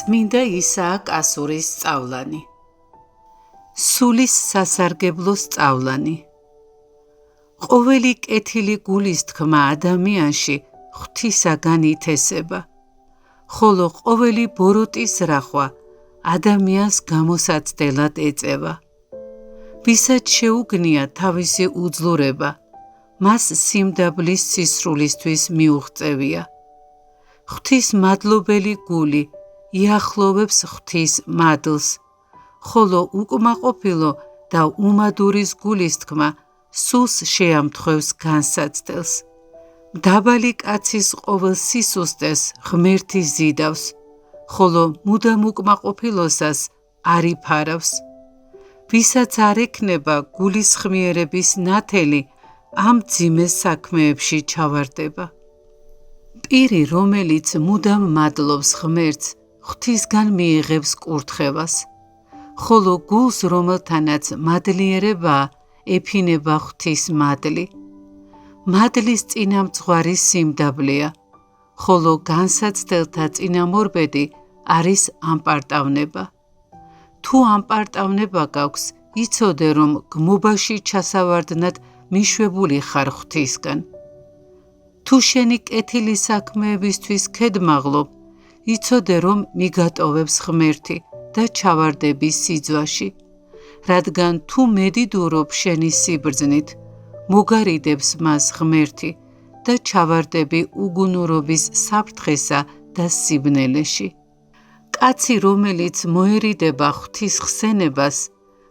წმინდა ისააკ ასურის სწავლანი. სულის სასარგებლო სწავლანი. ყოველი კეთილი გულის თქმა ადამიანში ღვთისაგან ითესება, ხოლო ყოველი ბოროტის რახვა ადამიანს გამოსაცდელად ეწევა. ვისაც შეუგნია თავისი უძლურება, მას სიმდაბლის სისრულისთვის მიუღწევია. ღვთის მადლობელი გული იახლოვებს ღვთის მადლს, ხოლო უკმაყოფილო და უმადურის გულის თქმა სულს შეამთხვევს განსაცდელს. მდაბალი კაცის ყოველ სისუსტეს ღმერთი ზიდავს, ხოლო მუდამ უკმაყოფილოსას არ იფარავს. ვისაც არ ექნება გულისხმიერების ნათელი, ამ მძიმე საქმეებში ჩავარდება. პირი, რომელიც მუდამ მადლობს ღმერთს, ღვთისგან მიიღებს კურთხევას, ხოლო გულს, რომელთანაც მადლიერებაა, ეფინება ღვთის მადლი. მადლის წინამძღვარი სიმდაბლეა, ხოლო განსაცდელთა წინამორბედი არის ამპარტავნება. თუ ამპარტავნება გაქვს, იცოდე, რომ გმობაში ჩასავარდნად მიშვებული ხარ ღვთისგან. თუ შენი კეთილი საქმეებისთვის ქედმაღლობ, იცოდე, რომ მიგატოვებს ღმერთი და ჩავარდები სიძვაში, რადგან თუ მედიდურობ შენი სიბრძნით, მოგარიდებს მას ღმერთი და ჩავარდები უგუნურობის საფრთხესა და სიბნელეში. კაცი, რომელიც მოერიდება ღვთის ხსენებას,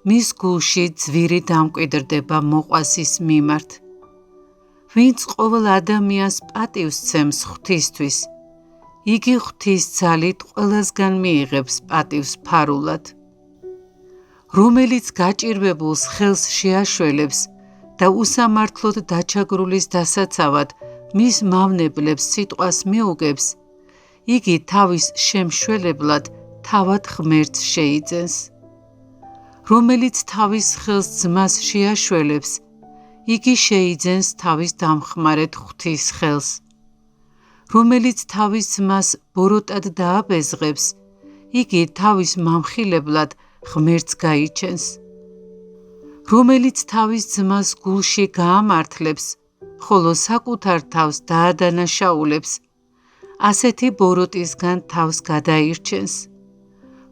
მის გულში ძვირი დამკვიდრდება მოყვასის მიმართ. ვინც ყოველ ადამიანს პატივს ცემს ღვთისთვის, იგი ღვთის ძალით ყველასგან მიიღებს პატივს ფარულად. რომელიც გაჭირვებულს ხელს შეაშველებს და უსამართლოდ დაჩაგრულის დასაცავად მის მავნებლებს სიტყვას მიუგებს, იგი თავის შემშველებლად თავად ღმერთს შეიძენს. რომელიც თავის ხელს ძმას შეაშველებს, იგი შეიძენს თავის დამხმარედ ღვთის ხელს. რომელიც თავის ძმას ბოროტად დააბეზღებს, იგი თავის მამხილებლად ღმერთს გაიჩენს. რომელიც თავის ძმას გულში გაამართლებს, ხოლო საკუთარ თავს დაადანაშაულებს, ასეთი ბოროტისგან თავს გადაირჩენს.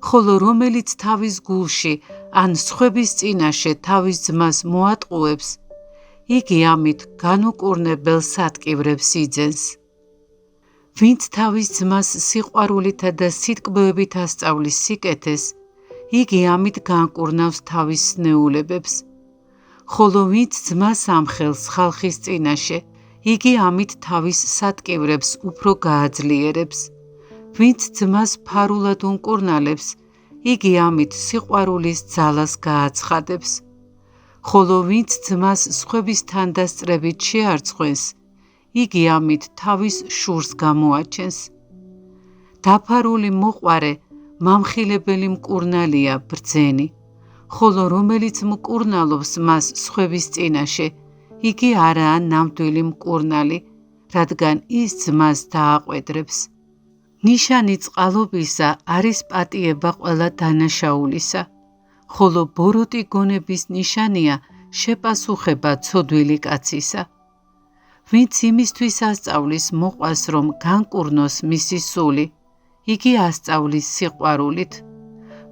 ხოლო რომელიც თავის გულში ან სხვების წინაშე თავის ძმას მოატყუებს, იგი ამით განუკურნებელ სატკივრებს იძენს. ვინც თავის ძმას სიყვარულითა და სიტკბოებით ასწავლის სიკეთეს, იგი ამით განკურნავს თავის სნეულებებს. ხოლო ვინც ძმას ამხელს ხალხის წინაშე, იგი ამით თავის სატკივრებს უფრო გააძლიერებს. ვინც ძმას ფარულად უნკურნალებს, იგი ამით სიყვარულის ძალას გააცხადებს. ხოლო ვინც ძმას სხვების თანდასწრებით შეარცხვენს, იგი ამით თავის შურს გამოაჩენს. დაფარული მოყვარე მამხილებელი მკურნალია ბრძენი, ხოლო რომელიც მკურნალობს მას სხვების წინაშე, იგი არაა ნამდვილი მკურნალი, რადგან ის ძმას დააყვედრებს. ნიშანი წყალობისა არის პატიება ყველა დანაშაულისა, ხოლო ბოროტი გონების ნიშანია შეპასუხება ცოდვილი კაცისა. ვინც იმისთვის ასწავლის მოყვას, რომ განკურნოს მისი სული, იგი ასწავლის სიყვარულით,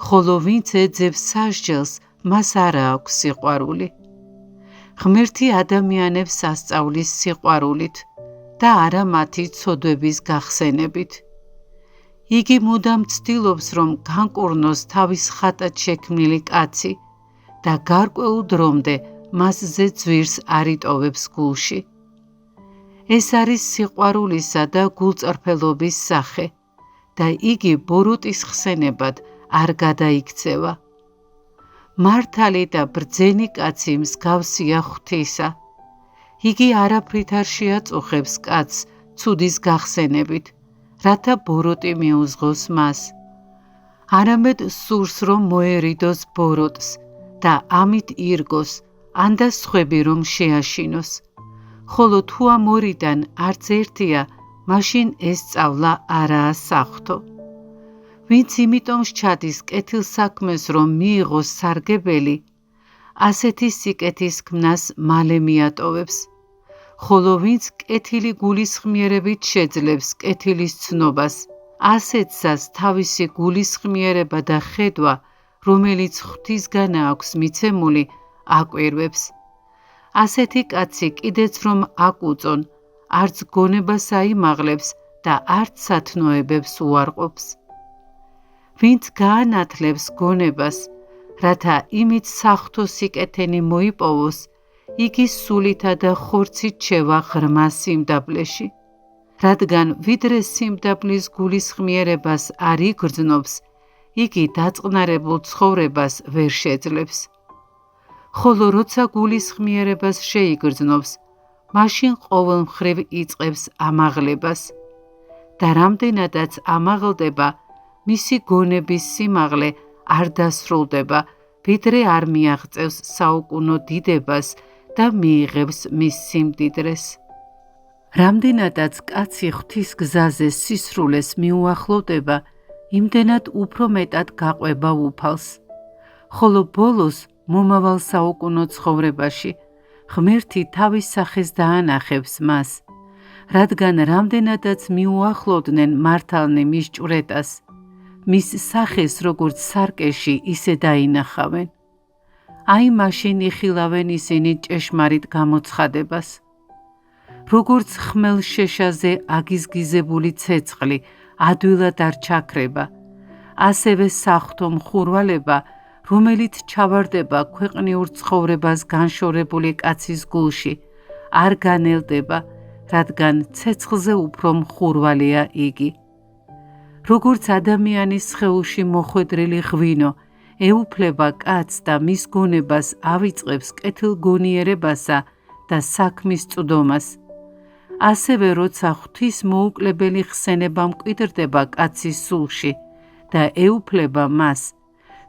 ხოლო ვინც ეძებს სასჯელს, მას არა აქვს სიყვარული. ღმერთი ადამიანებს ასწავლის სიყვარულით და არა მათი ცოდვების გახსენებით. იგი მუდამ ცდილობს, რომ განკურნოს თავის ხატად შექმნილი კაცი და გარკვეულ დრომდე მასზე ძვირს არ იტოვებს გულში. ეს არის სიყვარულისა და გულწრფელობის სახე და იგი ბოროტის ხსენებად არ გადაიქცევა. მართალი და ბრძენი კაცი მსგავსია ღვთისა. იგი არაფრით არ შეაწუხებს კაცს ცუდის გახსენებით, რათა ბოროტი მიუძღოს მას. არამედ სურს, რომ მოერიდოს ბოროტს და ამით ირგოს, ან და სხვები რომ შეაშინოს. ხოლო თუ ამ ორიდან არც ერთია, მაშინ ეს სწავლა არაა საღვთო. ვინც იმიტომ სჩადის კეთილსაქმეს, რომ მიიღოს სარგებელი, ასეთი სიკეთის ქმნას მალე მიატოვებს, ხოლო ვინც კეთილი გულისხმიერებით შეძლებს კეთილის ცნობას, ასეთსაც თავისი გულისხმიერება და ხედვა, რომელიც ღვთისგანა აქვს მიცემული, აკვირვებს. ასეთი კაცი კიდეც რომ აკუწონ, არც გონებას აიმაღლებს და არც სათნოებებს უარყოფს. ვინც გაანათლებს გონებას, რათა იმით საღვთო სიკეთენი მოიპოვოს, იგი სულითა და ხორცით შევა ღრმა სიმდაბლეში. რადგან ვიდრე სიმდაბლის გულისხმიერებას არ იგრძნობს, იგი დაწყნარებულ ცხოვრებას ვერ შეძლებს. ხოლო როცა გულისხმიერებას შეიგრძნობს, მაშინ ყოველ მხრივ იწყებს ამაღლებას და რამდენადაც ამაღლდება, მისი გონების სიმაღლე არ დასრულდება, ვიდრე არ მიაღწევს საუკუნო დიდებას და მიიღებს მის სიმდიდრეს. რამდენადაც კაცი ღვთის გზაზე სისრულეს მიუახლოვდება, იმდენად უფრო მეტად გაყვება უფალს, ხოლო ბოლოს მომავალ საუკუნო ცხოვრებაში ღმერთი თავის სახეს დაანახებს მას, რადგან რამდენადაც მიუახლოვდნენ მართალნი მის ჭვრეტას, მის სახეს როგორც სარკეში ისე დაინახავენ. აი მაშინ იხილავენ ისინი ჭეშმარიტ გამოცხადებას. როგორც ხმელშეშაზე აგიზგიზებული ცეცხლი ადვილად არ ჩაქრება, ასევე საღვთო მხურვალება, რომელიც ჩავარდება ქვეყნიურ ცხოვრებას განშორებული კაცის გულში, არ განელდება, რადგან ცეცხლზე უფრო მხურვალეა იგი. როგორც ადამიანის სხეულში მოხვედრილი ღვინო ეუფლება კაცს და მის გონებას ავიწყებს კეთილგონიერებასა და საქმის წვდომას, ასევე როცა ღვთის მოუკლებელი ხსენება მკვიდრდება კაცის სულში და ეუფლება მას,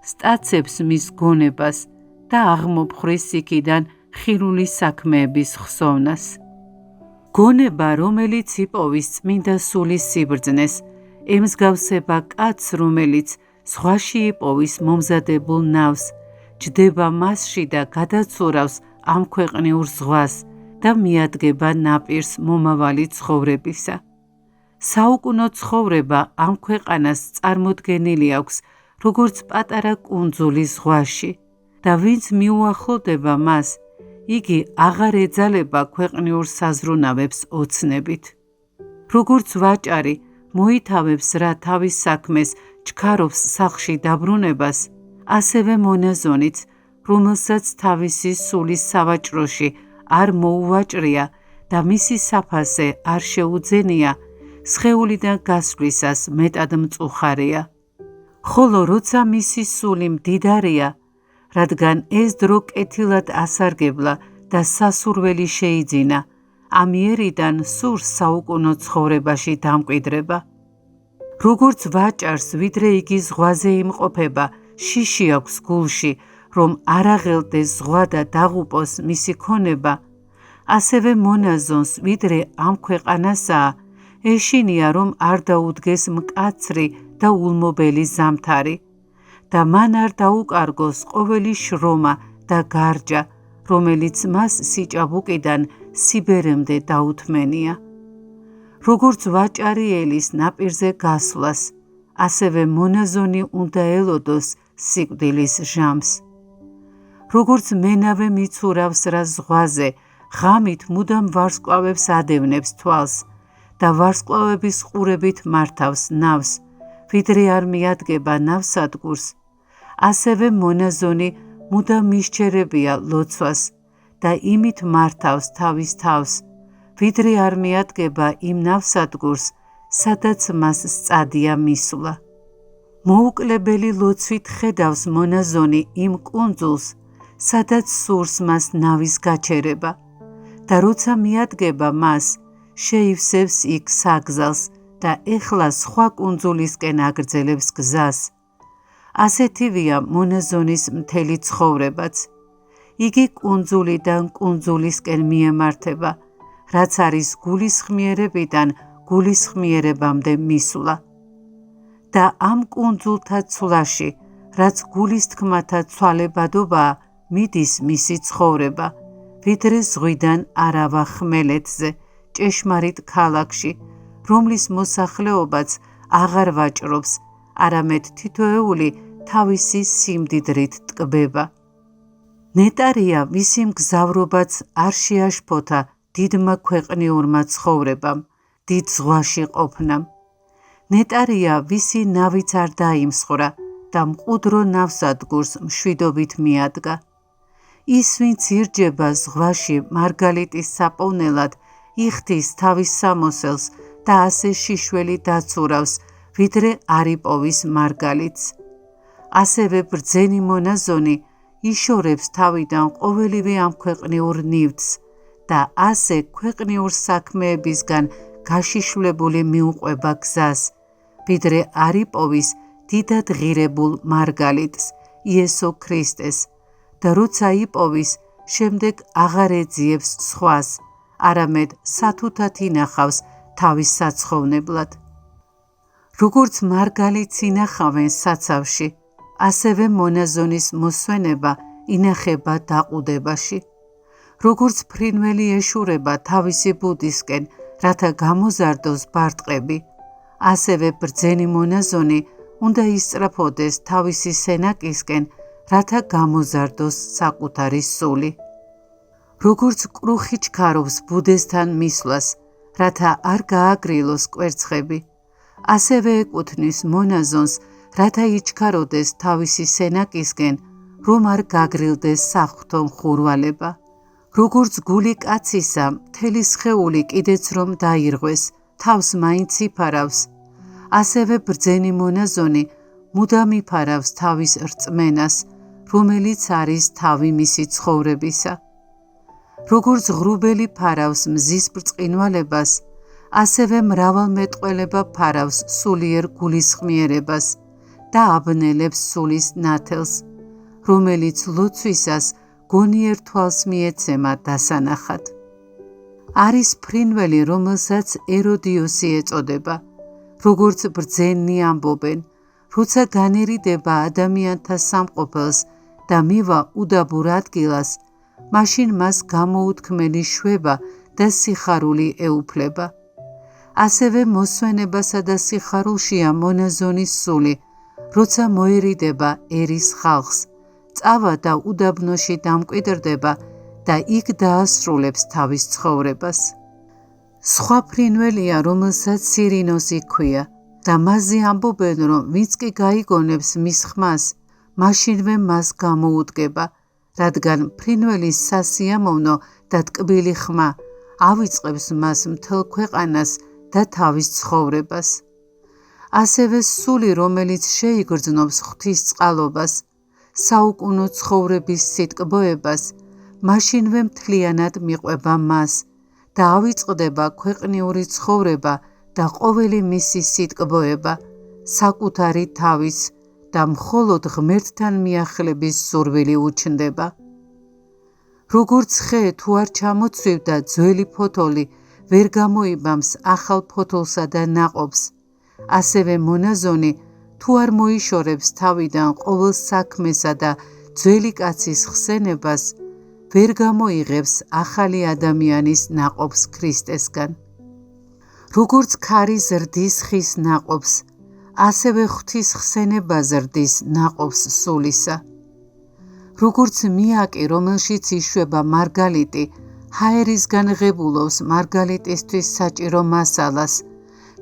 სტაცებს მის გონებას და აღმოფხრის იქიდან ხილული საქმეების ხსოვნას. გონება, რომელიც იპოვის წმინდა სულის სიბრძნეს, ემსგავსება კაცს, რომელიც ზღვაში იპოვის მომზადებულ ნავს, ჯდება მასში და გადაცურავს ამ ქვეყნიურ ზღვას და მიადგება ნაპირს მომავალი ცხოვრებისა. საუკუნო ცხოვრება ამ ქვეყანას წარმოდგენილი აქვს როგორც პატარა კუნძული ზღვაში და ვინც მიუახლოვდება მას, იგი აღარ ეძალება ქვეყნიურ საზრუნავებს ოცნებით. როგორც ვაჭარი მოითავებს რა თავის საქმეს ჩქარობს სახლში დაბრუნებას, ასევე მონაზონიც, რომელსაც თავისი სულის სავაჭროში არ მოუვაჭრია და მისი საფასე არ შეუძენია, სხეულიდან გასვლისას მეტად მწუხარია. ხოლო როცა მისი სული მდიდარია, რადგან ეს დრო კეთილად ასარგებლა და სასურველი შეიძინა, ამიერიდან სურს საუკუნო ცხოვრებაში დამკვიდრება. როგორც ვაჭარს, ვიდრე იგი ზღვაზე იმყოფება, შიში აქვს გულში, რომ არ აღელდეს ზღვა და დაღუპოს მისი ქონება, ასევე მონაზონს, ვიდრე ამ ქვეყანასაა, ეშინია, რომ არ დაუდგეს მკაცრი და ულმობელი ზამთარი და მან არ დაუკარგოს ყოველი შრომა და გარჯა, რომელიც მას სიჭაბუკიდან სიბერემდე დაუთმენია. როგორც ვაჭარი ელის ნაპირზე გასვლას, ასევე მონაზონი უნდა ელოდოს სიკვდილის ჟამს. როგორც მენავე მიცურავს რა ზღვაზე, ღამით მუდამ ვარსკვლავებს ადევნებს თვალს და ვარსკვლავების ყურებით მართავს ნავს, ვიდრე არ მიადგება ნავსადგურს, ასევე მონაზონი მუდამ მისჯერებია ლოცვას და იმით მართავს თავის თავს, ვიდრე არ მიადგება იმ ნავსადგურს, სადაც მას სწადია მისვლა. მოუკლებელი ლოცვით ხედავს მონაზონი იმ კუნძულს, სადაც სურს მას ნავის გაჩერება და როცა მიადგება მას, შეივსებს იქ საგზელს და ეხლა სხვა კუნძულისკენ აგრძელებს გზას. ასეთივეა მონაზონის მთელი ცხოვრებაც. იგი კუნძულიდან კუნძულისკენ მიემართება, რაც არის გულისხმიერებიდან გულისხმიერებამდე მისვლა. და ამ კუნძულთა ცვლაში, რაც გულის თქმათა ცვალებადობაა, მიდის მისი ცხოვრება, ვიდრე ზღვიდან არავა ხმელეთზე, ჭეშმარიტ ქალაქში, რომლის მოსახლეობაც აღარ ვაჭრობს, არამედ თითოეული თავისი სიმდიდრით ტკბება. ნეტარია მისი მგზავრობაც არ შეაშფოთა დიდმა ქვეყნიურმა ცხოვრებამ, დიდ ზღვაში ყოფნამ. ნეტარია ვისი ნავიც არ დაიმსხვრა და მყუდრო ნავსადგურს მშვიდობით მიადგა. ის, ვინც ირჯება ზღვაში მარგალიტის საპოვნელად, იხდის თავის სამოსელს და ასე შიშველი დაცურავს, ვიდრე არ იპოვის მარგალიტს. ასევე ბრძენი მონაზონი იშორებს თავიდან ყოველივე ამ ქვეყნიურ ნივთს და ასე ქვეყნიურ საქმეებისგან გაშიშვლებული მიუყვება გზას, ვიდრე არ იპოვის დიდად ღირებულ მარგალიტს, იესო ქრისტეს, და როცა იპოვის, შემდეგ აღარ ეძიებს სხვას, არამედ სათუთად ინახავს თავის საცხოვნებლად. როგორც მარგალიტს ინახავენ საცავში, ასევე მონაზონის მოსვენება ინახება დაყუდებაში. როგორც ფრინველი ეშურება თავისი ბუდისკენ, რათა გამოზარდოს ბარტყები, ასევე ბრძენი მონაზონი უნდა ისწრაფოდეს თავისი სენაკისკენ, რათა გამოზარდოს საკუთარი სული. როგორც კრუხი ჩქარობს ბუდესთან მისვლას, რათა არ გააგრილოს კვერცხები, ასევე ეკუთვნის მონაზონს, რათა იჩქაროდეს თავისი სენაკისკენ, რომ არ გაგრილდეს საღვთო მხურვალება. როგორც გული კაცისა, მთელი სხეული კიდეც რომ დაირღვეს, თავს მაინც იფარავს, ასევე ბრძენი მონაზონი მუდამ იფარავს თავის რწმენას, რომელიც არის თავი მისი ცხოვრებისა. როგორც ღრუბელი ფარავს მზის ბრწყინვალებას, ასევე მრავალმეტყველება ფარავს სულიერ გულისხმიერებას და აბნელებს სულის ნათელს, რომელიც ლოცვისას გონიერ თვალს მიეცემა დასანახად. არის ფრინველი, რომელსაც ეროდიოსი ეწოდება, როგორც ბრძენი ამბობენ, როცა განერიდება ადამიანთა სამყოფელს და მივა უდაბურ ადგილას, მაშინ მას გამოუთქმელი შვება და სიხარული ეუფლება. ასევე მოსვენებასა და სიხარულშია მონაზონის სული, როცა მოერიდება ერის ხალხს, წავა და უდაბნოში დამკვიდრდება და იქ დაასრულებს თავის ცხოვრებას. სხვა ფრინველია, რომელსაც სირინოსი ჰქვია და მასზე ამბობენ, რომ ვინც კი გაიგონებს მის ხმას, მაშინვე მას გამოუდგება, რადგან ფრინველის სასიამოვნო და ტკბილი ხმა ავიწყებს მას მთელ ქვეყანას და თავის ცხოვრებას. ასევე სული, რომელიც შეიგრძნობს ღვთის წყალობას, საუკუნო ცხოვრების სიტკბოებას, მაშინვე მთლიანად მიყვება მას და ავიწყდება ქვეყნიური ცხოვრება და ყოველი მისი სიტკბოება, საკუთარი თავის და მხოლოდ ღმერთთან მიახლების სურვილი უჩნდება. როგორც ხე თუ არ ჩამოცვივდა ძველი ფოთოლი, ვერ გამოიბამს ახალ ფოთოლსა და ნაყოფს, ასევე მონაზონი თუ არ მოიშორებს თავიდან ყოველ საქმესა და ძველი კაცის ხსენებას, ვერ გამოიღებს ახალი ადამიანის ნაყოფს ქრისტესგან. როგორც ქარი ზრდის ხის ნაყოფს, ასევე ღვთის ხსენება ზრდის ნაყოფს სულისა. როგორც მიაკი, რომელშიც იშვება მარგალიტი, ჰაერისგან ღებულობს მარგალიტისთვის საჭირო მასალას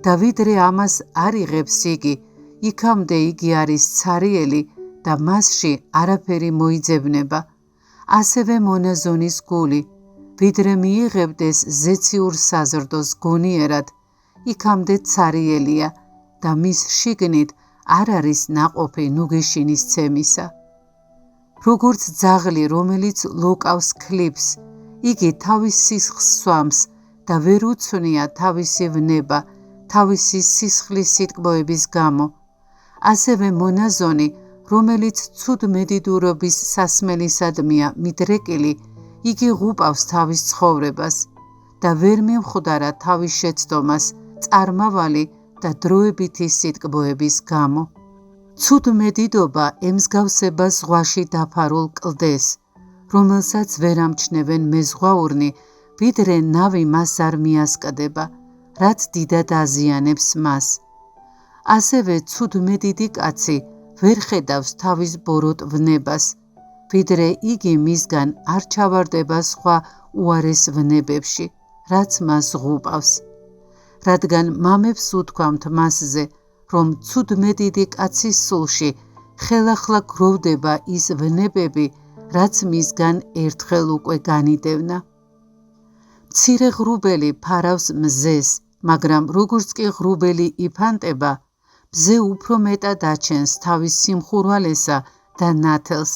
და ვიდრე ამას არ იღებს იგი, იქამდე იგი არის ცარიელი და მასში არაფერი მოიძებნება, ასევე მონაზონის გული, ვიდრე მიიღებდეს ზეციურ საზრდოს გონიერად, იქამდე ცარიელია და მის შიგნით არ არის ნაყოფი ნუგეშინის ცემისა. როგორც ძაღლი, რომელიც ლოკავს ქლიფს, იგი თავის სისხლს სვამს და ვერ უცვნია თავისი ვნება, თავისი სისხლის სიტკბოების გამო. ასევე მონაზონი, რომელიც ცუდ მედიდურობის სასმელისადმია მიდრეკილი, იგი ღუპავს თავის ცხოვრებას და ვერ მიმხვდარა თავის შეცდომას, წარმავალი და დროებითი სიტკბოების გამო. ცუდმედიდობა ემსგავსება ზღვაში დაფარულ კლდეს, რომელსაც ვერ ამჩნევენ მეზღვაურნი, ვიდრე ნავი მას არ მიასკდება, რაც დიდად აზიანებს მას. ასევე ცუდმედიდი კაცი ვერ ხედავს თავის ბოროტ ვნებას, ვიდრე იგი მისგან არ ჩავარდება სხვა უარეს ვნებებში, რაც მას ღუპავს. რადგან მამებს უთქვამთ მასზე, რომ ცუდმედიდი კაცის სულში ხელახლა გროვდება ის ვნებები, რაც მისგან ერთხელ უკვე განიდევნა. მცირე ღრუბელი ფარავს მზეს, მაგრამ როგორც კი ღრუბელი იფანტება, მზე უფრო მეტად აჩენს თავის სიმხურვალესა და ნათელს.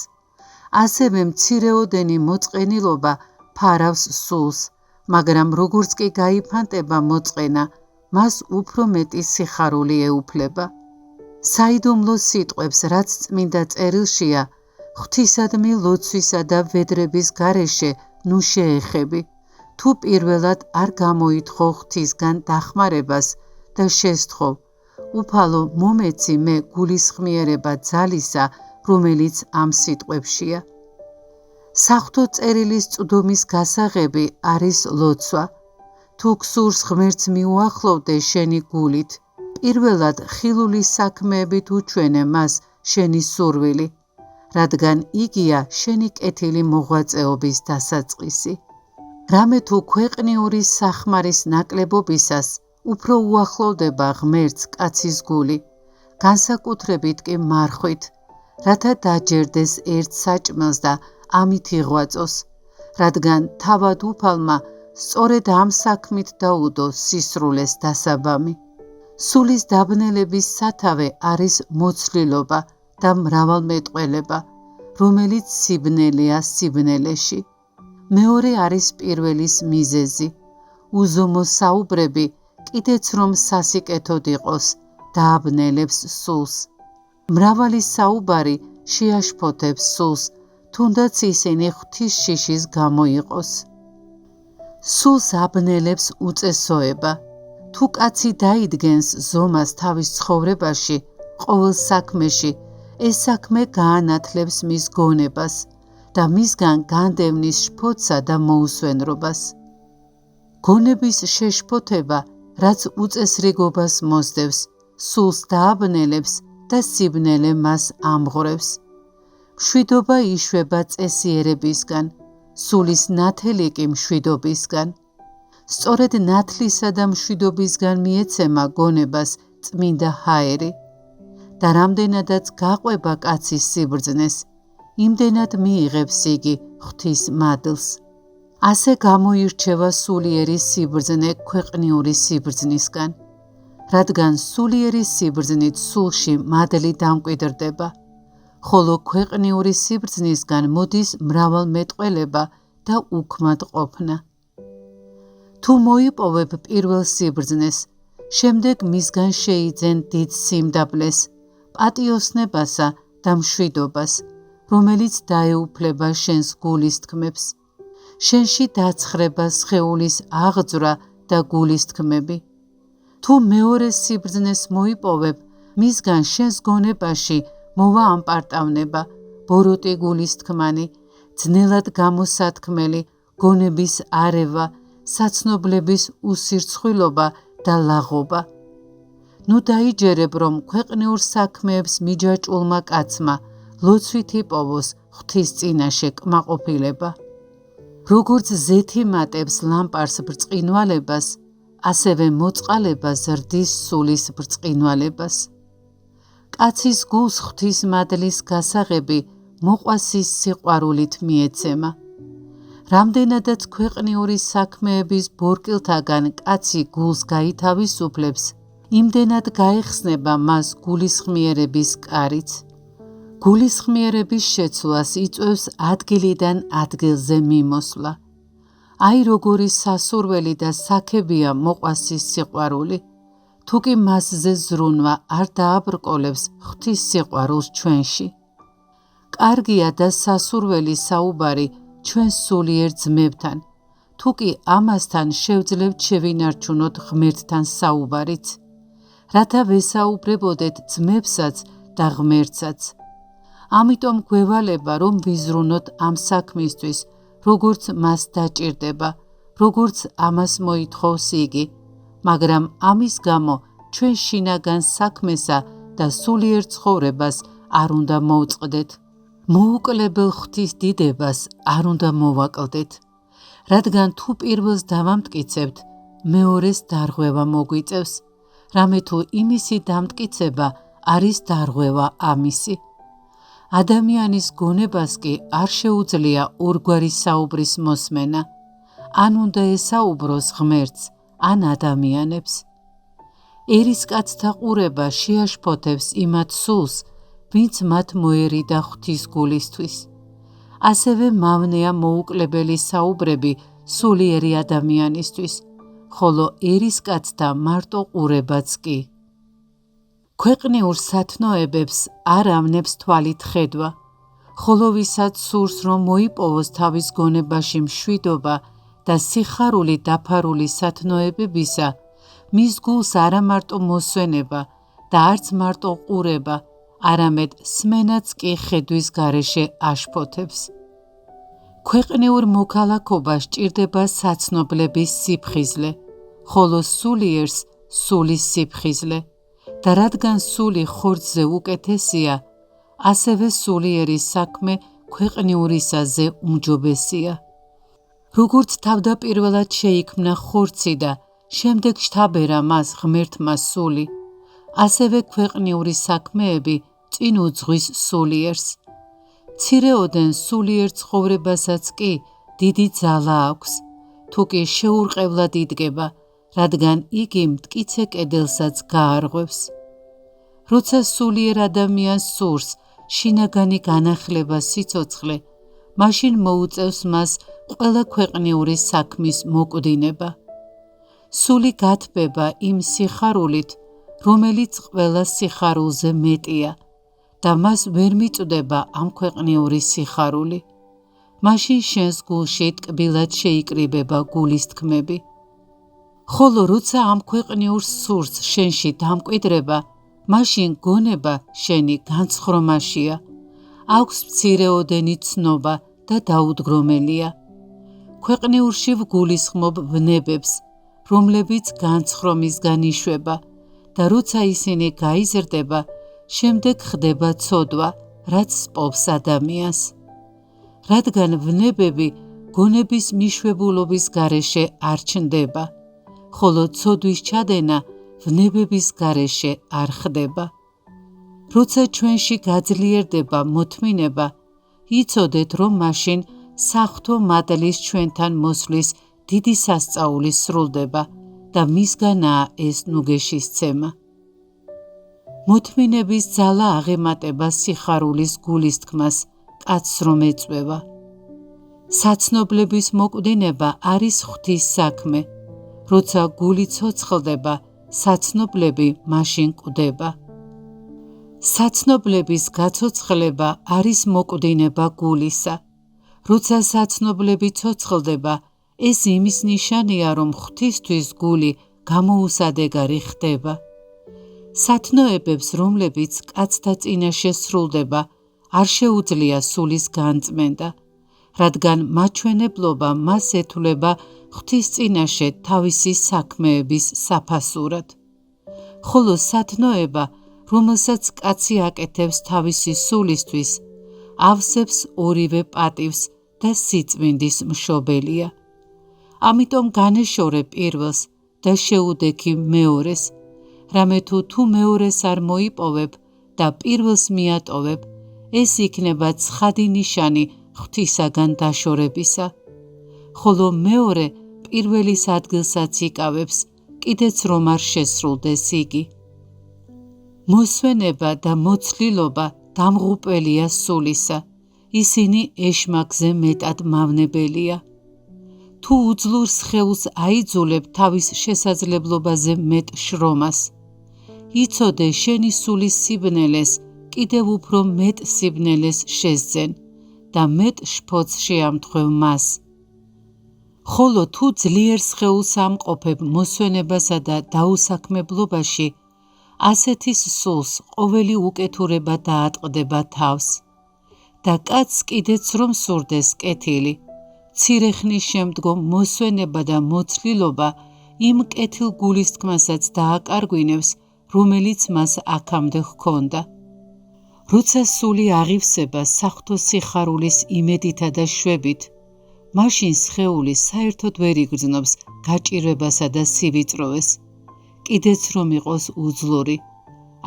ასევე მცირეოდენი მოწყენილობა ფარავს სულს, მაგრამ როგორც კი გაიფანტება მოწყენა, მას უფრო მეტი სიხარული ეუფლება. საიდუმლო სიტყვებს, რაც წმინდა წერილშია, ღვთისადმი ლოცვისა და ვედრების გარეშე ნუ შეეხები, თუ პირველად არ გამოითხოვ ღვთისგან დახმარებას და შესთხოვ, უფალო მომეცი მე გულისხმიერება ძალისა, რომელიც ამ სიტყვებშია. საღვთო წერილის წვდომის გასაღები არის ლოცვა. თუ გსურს ღმერთს მიუახლოვდე შენი გულით, პირველად ხილული საქმეებით უჩვენე მას შენი სურვილი, რადგან იგია შენი კეთილი მოღვაწეობის დასაწყისი. რამე თუ ქვეყნიური სახმარის ნაკლებობისას უფრო უახლოვდება ღმერთს კაცის გული, განსაკუთრებით კი მარხვით, რათა დაჯერდეს ერთ საჭმელს და ამით იღვაწოს, რადგან თავად უფალმა სწორედ ამ საქმით დაუდო სისრულეს დასაბამი. სულის დაბნელების სათავე არის მოცლილობა და მრავალმეტყველება, რომელიც სიბნელეა სიბნელეში. მეორე არის პირველის მიზეზი. უზომო საუბრები, კიდეც რომ სასიკეთოდ იყოს, დააბნელებს სულს. მრავალი საუბარი შეაშფოთებს სულს, თუნდაც ისინი ღვთის შიშის გამო იყოს. სულს აბნელებს უწესოება. თუ კაცი დაიდგენს ზომას თავის ცხოვრებაში, ყოველ საქმეში, ეს საქმე გაანათლებს მის გონებას და მისგან განდევნის შფოთსა და მოუსვენრობას. გონების შეშფოთება, რაც უწესრიგობას მოსდევს, სულს დააბნელებს და სიბნელე მას ამღვრევს. მშვიდობა იშვება წესიერებისგან, სულის ნათელი კი მშვიდობისგან. სწორედ ნათლისა და მშვიდობისგან მიეცემა გონებას წმინდა ჰაერი და რამდენადაც გაყვება კაცის სიბრძნეს, იმდენად მიიღებს იგი ღვთის მადლს. ასე გამოირჩევა სულიერი სიბრძნე ქვეყნიური სიბრძნისგან, რადგან სულიერი სიბრძნით სულში მადლი დამკვიდრდება, ხოლო ქვეყნიური სიბრძნისგან მოდის მრავალმეტყველება და უქმად ყოფნა. თუ მოიპოვებ პირველ სიბრძნეს, შემდეგ მისგან შეიძენ დიდ სიმდაბლეს, პატიოსნებასა და მშვიდობას, რომელიც დაეუფლება შენს გულის თქმებს. შენში დაცხრება სხეულის აღძვრა და გულის თქმები. თუ მეორე სიბრძნეს მოიპოვებ, მისგან შენს გონებაში მოვა ამპარტავნება, ბოროტი გულის თქმანი, ძნელად გამოსათქმელი, გონების არევა, საცნობლების უსირცხვილობა და ლაღობა. ნუ დაიჯერებ, რომ ქვეყნიურ საქმეებს მიჯაჭულმა კაცმა ლოცვით იპოვოს ღვთის წინაშე კმაყოფილება. როგორც ზეთი მატებს ლამპარს ბრწყინვალებას, ასევე მოწყალება ზრდის სულის ბრწყინვალებას. კაცის გულს ღვთის მადლის გასაღები მოყვასის სიყვარულით მიეცემა. რამდენადაც ქვეყნიური საქმეების ბორკილთაგან კაცი გულს გაითავისუფლებს, იმდენად გაეხსნება მას გულისხმიერების კარიც. გულისხმიერების შეცვლას იწვევს ადგილიდან ადგილზე მიმოსვლა. აი როგორი სასურველი და საქებია მოყვასის სიყვარული, თუ კი მასზე ზრუნვა არ დააბრკოლებს ღვთის სიყვარულს ჩვენში. კარგია და სასურველი საუბარი ჩვენ სულიერ ძმებთან, თუ კი ამასთან შევძლებთ შევინარჩუნოთ ღმერთთან საუბარიც, რათა ვესაუბრებოდეთ ძმებსაც და ღმერთსაც. ამიტომ გვევალება, რომ ვიზრუნოთ ამ საქმისთვის, როგორც მას დაჭირდება, როგორც ამას მოითხოვს იგი, მაგრამ ამის გამო ჩვენ შინაგან საქმესა და სულიერ ცხოვრებას არ უნდა მოვწყდეთ. მოუკლებელ ღვთის დიდებას არ უნდა მოვაკლდეთ, რადგან თუ პირველს დავამტკიცებთ, მეორეს დარღვევა მოგვიწევს, რამე თუ იმისი დამტკიცება არის დარღვევა ამისი. ადამიანის გონებას კი არ შეუძლია ორგვარი საუბრის მოსმენა, ან უნდა ესაუბროს ღმერთს, ან ადამიანებს. ერისკაცთა ყურება შეაშფოთებს იმათ სულს, ვინც მათ მოერიდა ღვთის გულისთვის. ასევე მავნეა მოუკლებელი საუბრები სულიერი ადამიანისთვის, ხოლო ერისკაცთა მარტო ყურებაც კი. ქვეყნიურ სათნოებებს არ ავნებს თვალით ხედვა, ხოლო ვისაც სურს რომ მოიპოვოს თავის გონებაში მშვიდობა და სიხარული დაფარული სათნოებებისა, მის გულს არა მარტო მოსვენება და არც მარტო ყურება, არამედ სმენაც კი ხედვის გარეშე აშფოთებს. ქვეყნიურ მოქალაქობას ჭირდება საცნობლების სიფხიზლე, ხოლო სულიერს სულის სიფხიზლე და რადგან სული ხორცზე უკეთესია, ასევე სულიერის საქმე ქვეყნიურისაზე უმჯობესია. როგორც თავდაპირველად შეიქმნა ხორცი და შემდეგ შთაბერა მას ღმერთმა სული, ასევე ქვეყნიური საქმეები წინ უძღვის სულიერს. მცირეოდენ სულიერ ცხოვრებასაც კი დიდი ძალა აქვს, თუ კი შეურყევლად იდგება, რადგან იგი მტკიცე კედელსაც გაარღვევს. როცა სულიერ ადამიანს სურს შინაგანი განახლება სიცოცხლე, მაშინ მოუწევს მას ყველა ქვეყნიური საქმის მოკვდინება. სული გათბება იმ სიხარულით, რომელიც ყველა სიხარულზე მეტია და მას ვერ მიწვდება ამ ქვეყნიური სიხარული. მაშინ შენს გულში ტკბილად შეიკრიბება გულის თქმები. ხოლო როცა ამ ქვეყნიურ სურს შენში დამკვიდრება, მაშინ გონება შენი განცხრომაშია, აქვს მცირეოდენი ცნობა და დაუდგრომელია. ქვეყნიურში ვგულისხმობ ვნებებს, რომლებიც განცხრომისგან იშვება და როცა ისინი გაიზრდება, შემდეგ ხდება ცოდვა, რაც სპობს ადამიანს. რადგან ვნებები გონების მიშვებულობის გარეშე არ ჩნდება, ხოლო ცოდვის ჩადენა ვნებების გარეშე არ ხდება. როცა ჩვენში გაძლიერდება მოთმინება, იცოდეთ, რომ მაშინ საღვთო მადლის ჩვენთან მოსვლის დიდი სასწაული სრულდება და მისგანაა ეს ნუგეშისცემა. მოთმინების ძალა აღემატება სიხარულის გულის თქმას, კაცს რომ ეწვევა. საცნობლების მოკვდინება არის ღვთის საქმე. როცა გული ცოცხლდება, საცნობლები მაშინ კვდება. საცნობლების გაცოცხლება არის მოკვდინება გულისა. როცა საცნობლები ცოცხლდება, ეს იმის ნიშანია, რომ ღვთისთვის გული გამოუსადეგარი ხდება. სათნოებებს, რომლებიც კაცთა წინაშე სრულდება, არ შეუძლია სულის განწმენდა, რადგან მაჩვენებლობა მას ეთვლება ღვთის წინაშე თავისი საქმეების საფასურად. ხოლო სათნოება, რომელსაც კაცი აკეთებს თავისი სულისთვის, ავსებს ორივე პატივს და სიწმინდის მშობელია. ამიტომ განეშორე პირველს და შეუდექი მეორეს, რამე თუ მეორეს არ მოიპოვებ და პირველს მიატოვებ, ეს იქნება ცხადი ნიშანი ღვთისაგან დაშორებისა. ხოლო მეორე პირველის ადგილსაც იკავებს, კიდეც რომ არ შესრულდეს იგი. მოსვენება და მოცლილობა დამღუპველია სულისა, ისინი ეშმაკზე მეტად მავნებელია. თუ უძლურ სხეულს აიძულებ თავის შესაძლებლობაზე მეტ შრომას, იცოდე შენი სულის სიბნელეს კიდევ უფრო მეტ სიბნელეს შესძენ და მეტ შფოთს შეამთხვევ მას. ხოლო თუ ძლიერ სხეულს ამყოფებ მოსვენებასა და დაუსაქმებლობაში, ასეთის სულს ყოველი უკეთურება დაატყდება თავს და კაცს კიდეც რომ სურდეს კეთილი, მცირე ხნის შემდგომ მოსვენება და მოცლილობა იმ კეთილ გულისთქმასაც დააკარგვინებს, რომელიც მას აქამდე ჰქონდა. როცა სული აღივსება საღვთო სიხარულის იმედითა და შვებით, მაშინ სხეული საერთოდ ვერ იგრძნობს გაჭირვებასა და სივიწროვეს, კიდეც რომ იყოს უძლური,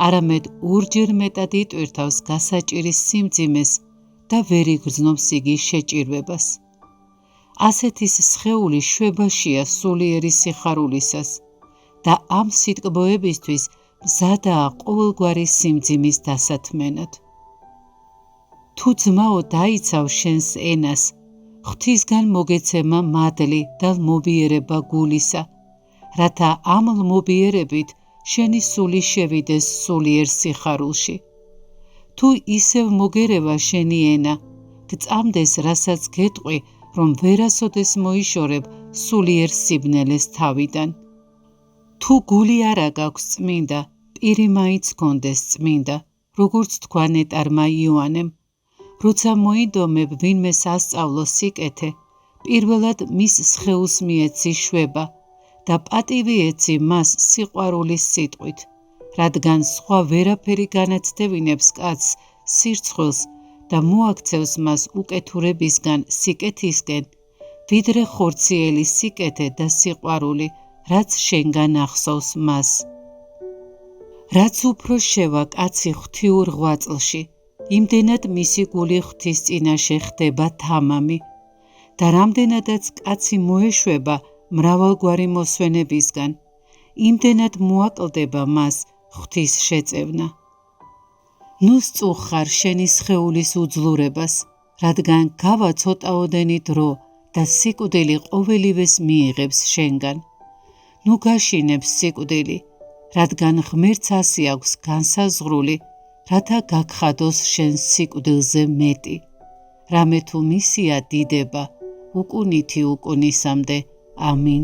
არამედ ორჯერ მეტად იტვირთავს გასაჭირის სიმძიმეს და ვერ იგრძნობს იგი შეჭირვებას. ასეთის სხეული შვებაშია სულიერი სიხარულისას და ამ სიტკბოებისთვის მზადაა ყოველგვარი სიმძიმის დასათმენად. თუ ძმაო დაიცავ შენს ენას, ღვთისგან მოგეცემა მადლი და ლმობიერება გულისა, რათა ამ ლმობიერებით შენი სული შევიდეს სულიერ სიხარულში. თუ ისევ მოგერევა შენი ენა, გწამდეს რასაც გეტყვი, რომ ვერასოდეს მოიშორებ სულიერ სიბნელეს თავიდან. თუ გული არა გაქვს წმინდა, პირი მაინც გქონდეს წმინდა, როგორც თქვა ნეტარმა იოანემ. როცა მოიდომებ ვინმეს ასწავლო სიკეთე, პირველად მის სხეულს მიეცი შვება და პატივი ეცი მას სიყვარულის სიტყვით, რადგან სხვა ვერაფერი განაცდევინებს კაცს სირცხვილს და მოაქცევს მას უკეთურებისგან სიკეთისკენ, ვიდრე ხორციელი სიკეთე და სიყვარული, რაც შენგან ახსოვს მას. რაც უფრო შევა კაცი ღვთიურ ღვაწლში, იმდენად მისი გული ღვთის წინაშე ხდება თამამი და რამდენადაც კაცი მოეშვება მრავალგვარი მოსვენებისგან, იმდენად მოაკლდება მას ღვთის შეწევნა. ნუ სწუხარ შენი სხეულის უძლურებას, რადგან გავა ცოტაოდენი დრო და სიკვდილი ყოველივეს მიიღებს შენგან. ნუ გაშინებს სიკვდილი, რადგან ღმერთს ასე აქვს განსაზღვრული, რათა გაგხადოს შენ სიკვდილზე მეტი. რამე თუ მისია დიდება, უკუნითი უკუნისამდე. ამინ.